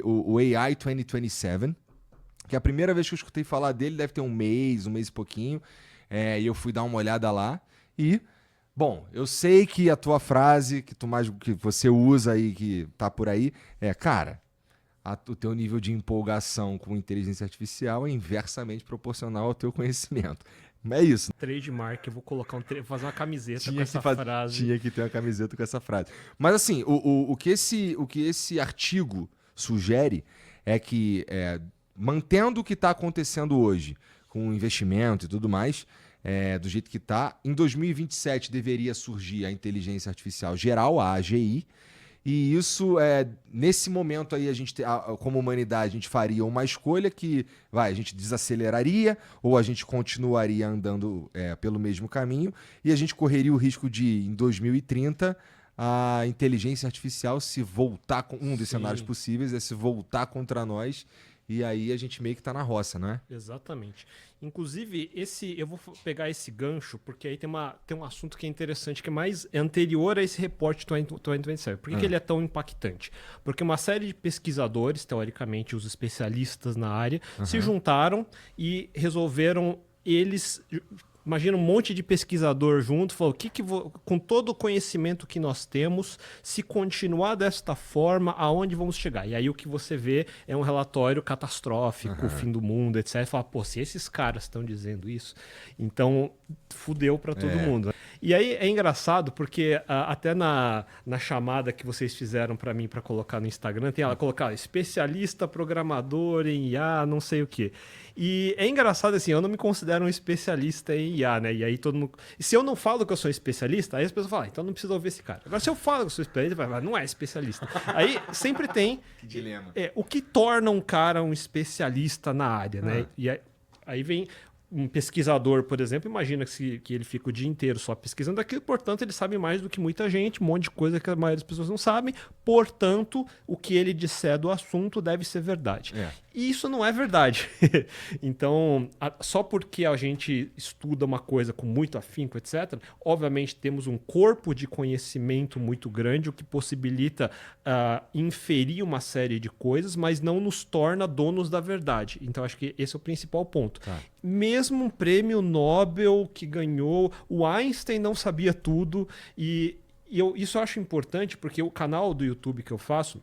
o AI 2027, que a primeira vez que eu escutei falar dele deve ter um mês e pouquinho, e eu fui dar uma olhada lá e... Bom, eu sei que a tua frase que você usa aí, que tá por aí, cara, o teu nível de empolgação com inteligência artificial é inversamente proporcional ao teu conhecimento. É isso. Trademark, eu vou colocar vou fazer uma camiseta com essa frase. Tinha que ter uma camiseta com essa frase. Mas assim, o que esse artigo sugere é que, mantendo o que está acontecendo hoje, com o investimento e tudo mais, do jeito que está, em 2027 deveria surgir a inteligência artificial geral, a AGI, e isso, nesse momento aí, como humanidade, a gente faria uma escolha que a gente desaceleraria ou a gente continuaria andando pelo mesmo caminho, e a gente correria o risco de, em 2030, a inteligência artificial se voltar, um dos cenários possíveis é se voltar contra nós, e aí a gente meio que tá na roça, não é? Exatamente. Inclusive, eu vou pegar esse gancho, porque aí tem um assunto que é interessante, que é anterior a esse reporte 2027. Por que ele é tão impactante? Porque uma série de pesquisadores, teoricamente os especialistas na área, se juntaram e resolveram Imagina um monte de pesquisador junto, falou, com todo o conhecimento que nós temos, se continuar desta forma, aonde vamos chegar? E aí o que você vê é um relatório catastrófico, fim do mundo, etc. Fala, se esses caras estão dizendo isso, então fudeu para todo mundo. E aí é engraçado, porque até na chamada que vocês fizeram para mim para colocar no Instagram, tem ela colocar especialista programador em IA, não sei o quê. E é engraçado assim, eu não me considero um especialista em IA, né? E aí todo mundo... E se eu não falo que eu sou especialista, aí as pessoas falam, então não precisa ouvir esse cara. Agora, se eu falo que eu sou especialista, vai, não é especialista. Aí sempre tem... Que dilema. O que torna um cara um especialista na área, né? E aí vem... Um pesquisador, por exemplo, imagina que ele fica o dia inteiro só pesquisando aquilo, portanto, ele sabe mais do que muita gente, um monte de coisa que a maioria das pessoas não sabem, portanto, o que ele disser do assunto deve ser verdade. E isso não é verdade. Então, só porque a gente estuda uma coisa com muito afinco, etc., obviamente temos um corpo de conhecimento muito grande, o que possibilita inferir uma série de coisas, mas não nos torna donos da verdade. Então, acho que esse é o principal ponto. Mesmo um prêmio Nobel que ganhou, o Einstein não sabia tudo, isso eu acho importante, porque o canal do YouTube que eu faço,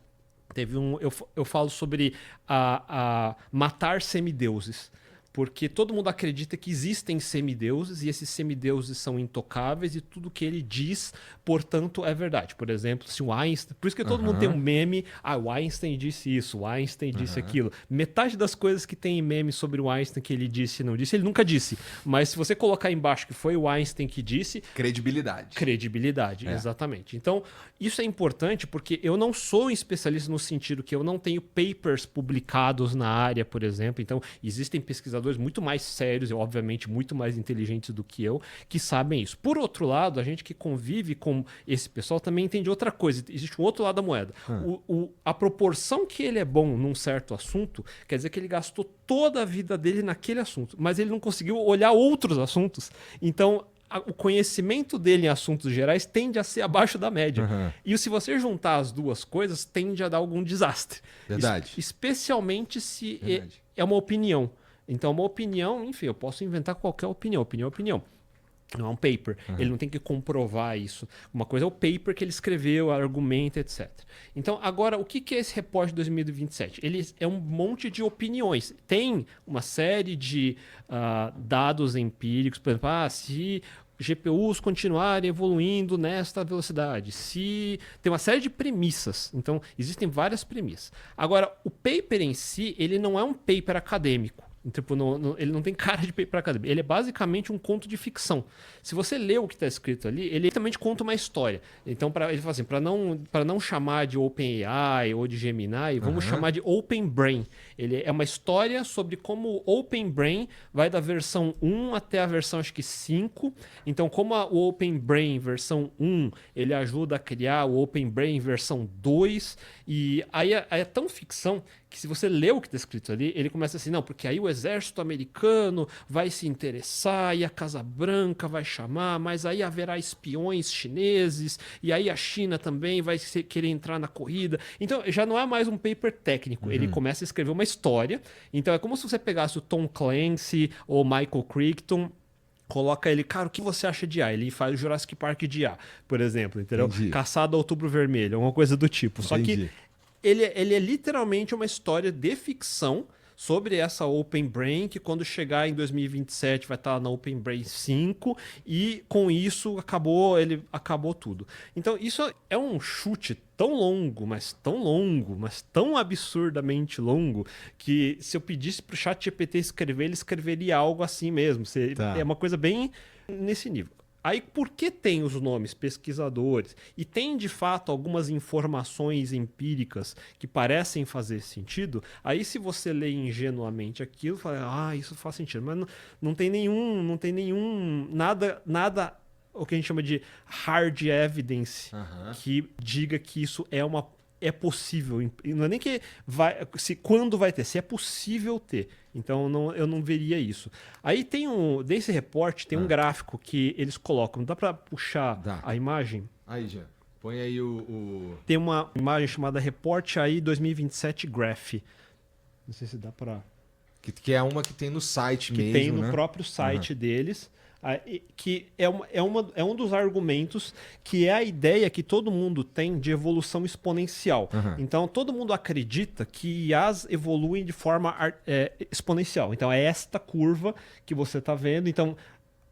eu falo sobre matar semideuses. Porque todo mundo acredita que existem semideuses e esses semideuses são intocáveis e tudo que ele diz, portanto, é verdade. Por exemplo, se o Einstein... Por isso que todo mundo tem um meme, o Einstein disse isso, o Einstein disse aquilo. Metade das coisas que tem em meme sobre o Einstein que ele disse e não disse, ele nunca disse. Mas se você colocar embaixo que foi o Einstein que disse... Credibilidade, exatamente. Então, isso é importante porque eu não sou um especialista no sentido que eu não tenho papers publicados na área, por exemplo. Então, existem pesquisadores muito mais sérios e, obviamente, muito mais inteligentes do que eu, que sabem isso. Por outro lado, a gente que convive com esse pessoal também entende outra coisa. Existe um outro lado da moeda. A proporção que ele é bom num certo assunto quer dizer que ele gastou toda a vida dele naquele assunto, mas ele não conseguiu olhar outros assuntos. Então, o conhecimento dele em assuntos gerais tende a ser abaixo da média. E se você juntar as duas coisas, tende a dar algum desastre. Verdade. Especialmente se é uma opinião. Então, uma opinião, enfim, eu posso inventar qualquer opinião. Opinião é opinião. Não é um paper. Ele não tem que comprovar isso. Uma coisa é o paper que ele escreveu, argumenta, etc. Então, agora, o que é esse reporte de 2027? Ele é um monte de opiniões. Tem uma série de dados empíricos, por exemplo, se GPUs continuarem evoluindo nesta velocidade, se tem uma série de premissas. Então, existem várias premissas. Agora, o paper em si, ele não é um paper acadêmico. Tipo, ele não tem cara de paper acadêmico. Ele é basicamente um conto de ficção. Se você lê o que está escrito ali, ele também conta uma história. Então, ele fala assim, para não chamar de OpenAI ou de Gemini, vamos chamar de Open Brain. Ele é uma história sobre como o Open Brain vai da versão 1 até a versão, acho que 5. Então, como o Open Brain versão 1, ele ajuda a criar o Open Brain versão 2. E aí é tão ficção que se você lê o que está escrito ali, ele começa assim, não, porque aí o exército americano vai se interessar e a Casa Branca vai chamar, mas aí haverá espiões chineses e aí a China também vai querer entrar na corrida. Então já não é mais um paper técnico, ele começa a escrever uma história. Então é como se você pegasse o Tom Clancy ou Michael Crichton, coloca ele, cara, o que você acha de IA? Ele faz o Jurassic Park de IA, por exemplo, entendeu? Entendi. Caçada Outubro Vermelho, alguma coisa do tipo. Só que Entendi. ele é literalmente uma história de ficção sobre essa Open Brain, que quando chegar em 2027 vai estar na Open Brain 5, e com isso acabou tudo. Então isso é um chute tão longo, mas tão absurdamente longo, que se eu pedisse pro ChatGPT escrever, ele escreveria algo assim mesmo. Tá. É uma coisa bem nesse nível. Aí, por que tem os nomes pesquisadores e tem de fato algumas informações empíricas que parecem fazer sentido? Aí, se você lê ingenuamente aquilo, fala, isso faz sentido, mas não tem nada o que a gente chama de hard evidence que diga que isso é possível. Não é nem que quando vai ter, se é possível ter. Então eu não veria isso. Aí desse reporte tem um gráfico que eles colocam. Dá para puxar a imagem? Aí já. Põe aí o... Tem uma imagem chamada Report AI 2027 Graph. Não sei se dá para... Que é uma que tem no site mesmo, que tem no né? próprio site deles. Que é um dos argumentos, que é a ideia que todo mundo tem de evolução exponencial. Então, todo mundo acredita que IAs evoluem de forma exponencial. Então, é esta curva que você está vendo. Então,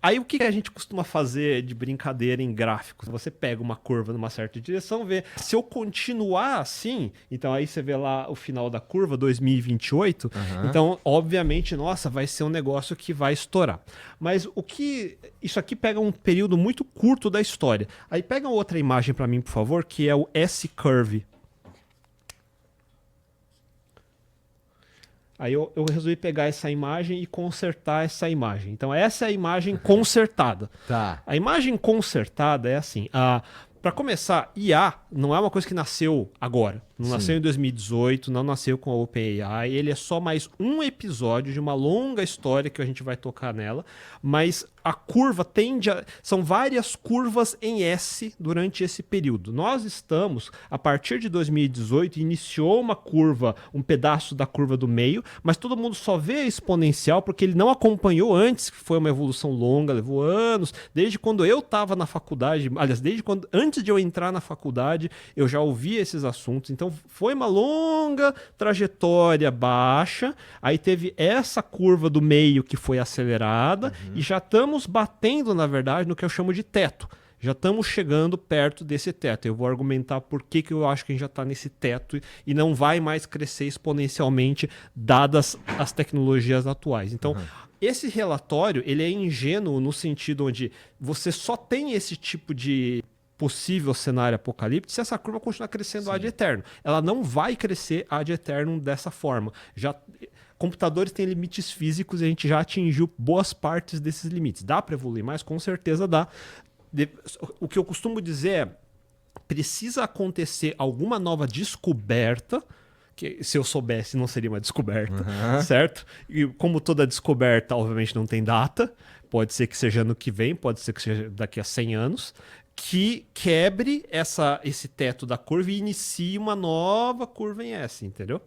aí o que a gente costuma fazer de brincadeira em gráficos? Você pega uma curva numa certa direção, vê, se eu continuar assim, então aí você vê lá o final da curva, 2028, então obviamente, nossa, vai ser um negócio que vai estourar. Mas isso aqui pega um período muito curto da história. Aí pega outra imagem para mim, por favor, que é o S-Curve. Aí eu resolvi pegar essa imagem e consertar essa imagem. Então essa é a imagem consertada. Tá. A imagem consertada é assim, para começar, IA não é uma coisa que nasceu agora. Não nasceu em 2018, não nasceu com a OpenAI. Ele é só mais um episódio de uma longa história que a gente vai tocar nela. Mas a curva são várias curvas em S durante esse período. Nós estamos, a partir de 2018, iniciou uma curva, um pedaço da curva do meio, mas todo mundo só vê a exponencial porque ele não acompanhou antes, que foi uma evolução longa, levou anos. Desde quando eu estava na faculdade, aliás, antes de eu entrar na faculdade, eu já ouvia esses assuntos. Então, foi uma longa trajetória baixa, aí teve essa curva do meio que foi acelerada e já estamos batendo, na verdade, no que eu chamo de teto. Já estamos chegando perto desse teto. Eu vou argumentar por que eu acho que a gente já está nesse teto e não vai mais crescer exponencialmente dadas as tecnologias atuais. Então, esse relatório ele é ingênuo no sentido onde você só tem esse tipo de possível cenário apocalíptico se essa curva continuar crescendo ad eterno. Ela não vai crescer ad eterno dessa forma. Computadores têm limites físicos e a gente já atingiu boas partes desses limites. Dá para evoluir mais? Com certeza dá. O que eu costumo dizer é, precisa acontecer alguma nova descoberta, que se eu soubesse não seria uma descoberta, certo? E como toda descoberta, obviamente não tem data, pode ser que seja ano que vem, pode ser que seja daqui a 100 anos, que quebre esse teto da curva e inicie uma nova curva em S, entendeu?